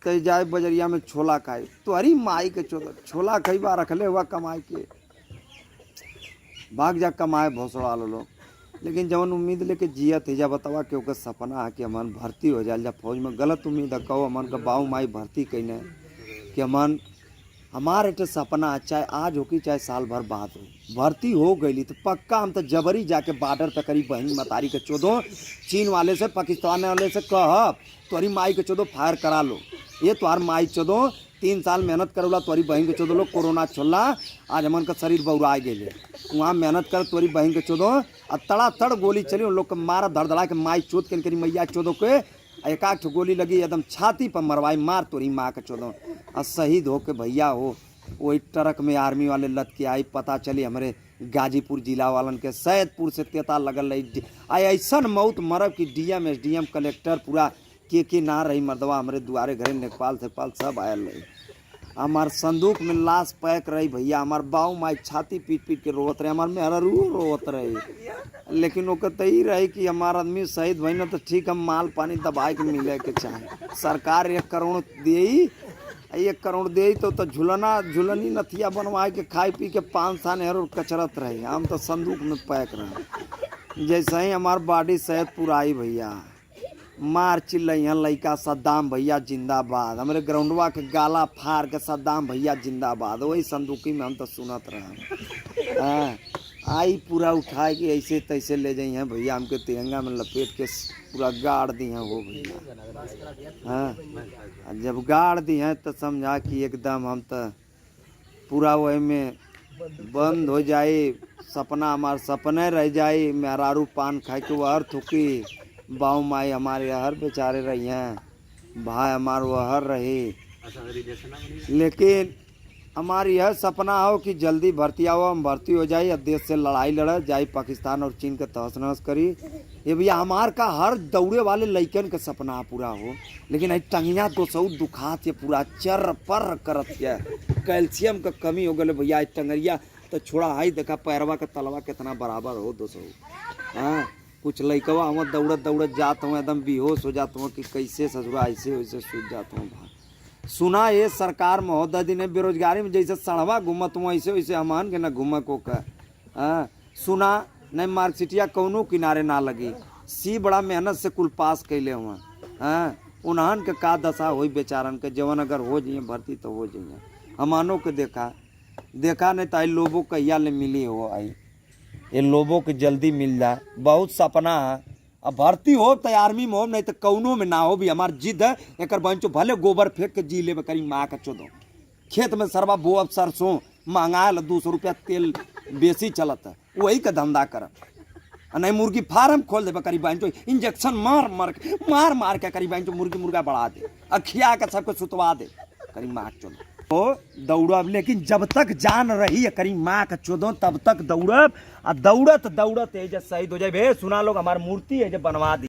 ते जाए बजरिया में छोला खाए तो अरे माई के चोदर छोला कई बार रखले हुआ कमाए के भाग जा कमाए भोसड़ा लो। लेकिन जवन उम्मीद लेके जिया थे जा बतावा के ओकर सपना है कि अमन भर्ती हो जाए जा फौज में, गलत उम्मीद है। कहो अमन का बाऊ माई भर्ती कहीं कि अमन हमारे तो सपना है चाहे आज हो कि चाहे साल भर बाद हो भर्ती हो गई तो पक्का हम तो जबरी जाके बॉर्डर पे करी बहन मतारी के चोदो चीन वाले से पाकिस्तान वाले से कह तोरी माई के चोदो फायर करा लो। ये तुम्हार माई चोदो 3 साल मेहनत करोला तोरी बहन के चोदो लोग कोरोना छोला आज हमन का शरीर बौरा गए वहाँ मेहनत कर तोरी बहन के चोदो और तड़ातड़ गोली चली उन लोग के मारा धड़धड़ा के माई चोद के करी मैया चोदो के एक आठ गोली लगी एकदम छाती पर मरवाई मार तोरी माँ के चोदो और शहीद हो के भैया हो वही ट्रक में आर्मी वाले लद के आई। पता चली हमारे गाजीपुर जिला वालन के सैदपुर से तेता लगल रही आई ऐसा मौत मरब कि डीएम एसडीएम कलेक्टर पूरा के ना रही मर्दवा हमारे दुआरे घरे नेपाल सेपाल सब आयल रही। हमार संदूक में लाश पैक रही भैया हमार बाऊ माई छाती पीट पीट के रोवत रहे हमार मेहरू रोवत रही। लेकिन ओकर तो ही रही कि हमार आदमी शहीद भई ना तो ठीक हम माल पानी दबाए के मिले के चाहे। सरकार 1 करोड़ दे 1 करोड़ दे तो झुलनी नथिया बनवाए के खाए पी के 5 साल और कचरत रही। हम तो संदूक में पैक रहे। जैसे ही हमार बॉडी सैदपुर आई भैया मार चिल्लैया लइका सद्दाम भैया जिंदाबाद हमारे ग्राउंडवा के गाला फाड़ के सद्दाम भैया जिंदाबाद वही संदूकी में हम तो सुनत रहे। आई पूरा उठाए के ऐसे तैसे ले जाई हैं भैया हमके तिरंगा में लपेट के पूरा गाड़ दी हैं वो भैया। हाँ जब गाड़ दी हैं तो समझा कि एकदम हम तो पूरा वही में बंद हो जाए सपना हमार सपने रह जाए मेहरारू पान खाए के वहर थुकी बाऊ माई हमारे हर बेचारे रही हैं भाई हमार वहर रही। लेकिन हमारी यह सपना हो कि जल्दी भर्ती आओ हम भर्ती हो जाए और देश से लड़ाई लड़ जाए पाकिस्तान और चीन के तहस नहस करी। ये भैया हमार का हर दौड़े वाले लइकन का सपना पूरा हो। लेकिन आई टंगिया 200 दुखात ये पूरा चर पर करत है कैल्शियम का कमी हो गए भैया टंगरिया तो छोड़ा हाई देखा पैरवा का तलवा कितना बराबर हो 200। हाँ कुछ लइकवा हम दौड़त दौड़त जात हूँ एकदम बेहोश हो जाता हूँ कि कैसे ससुरा ऐसे वैसे सूझ जाता हूँ। सुना ये सरकार महोदय जी ने बेरोजगारी में जैसे सड़वा घूमत हुआ ऐसे वैसे हमान के न घूम को का सुना नहीं मार्कशीटिया कौनो किनारे ना लगी सी बड़ा मेहनत से कुल पास कैले हुआ। उन्हन के का दशा हो बेचारन के जवन अगर हो जाइए भर्ती तो हो जाइए। हमानों के देखा नहीं तो आई लोगों कहिया ले मिली हो आई ये लोगों के जल्दी मिल जाए बहुत सपना है। अब भर्ती हो तो आर्मी में हो नहीं तो कौनों में ना हो भी हमार जिद है एक बंचो भले गोबर फेंक के जी ले करी माँ का चोदो खेत में सरवा बो अब सरसों महंगा 200 रुपया तेल बेसी चलत है वही का धंधा कर नहीं मुर्गी फार्म खोल दे करी बंचो इंजेक्शन मार के करी बंचो मुर्गी मुर्गा बढ़ा दे अखिया के सबको सुतवा दे करी माँ का चोदो तो दौड़ब। लेकिन जब तक जान रही है करी माँ का चोदो तब तक दौड़ब और दौड़त दौड़त शहीद हो जाए। सुना लोग हमारी मूर्ति है जो बनवा दी।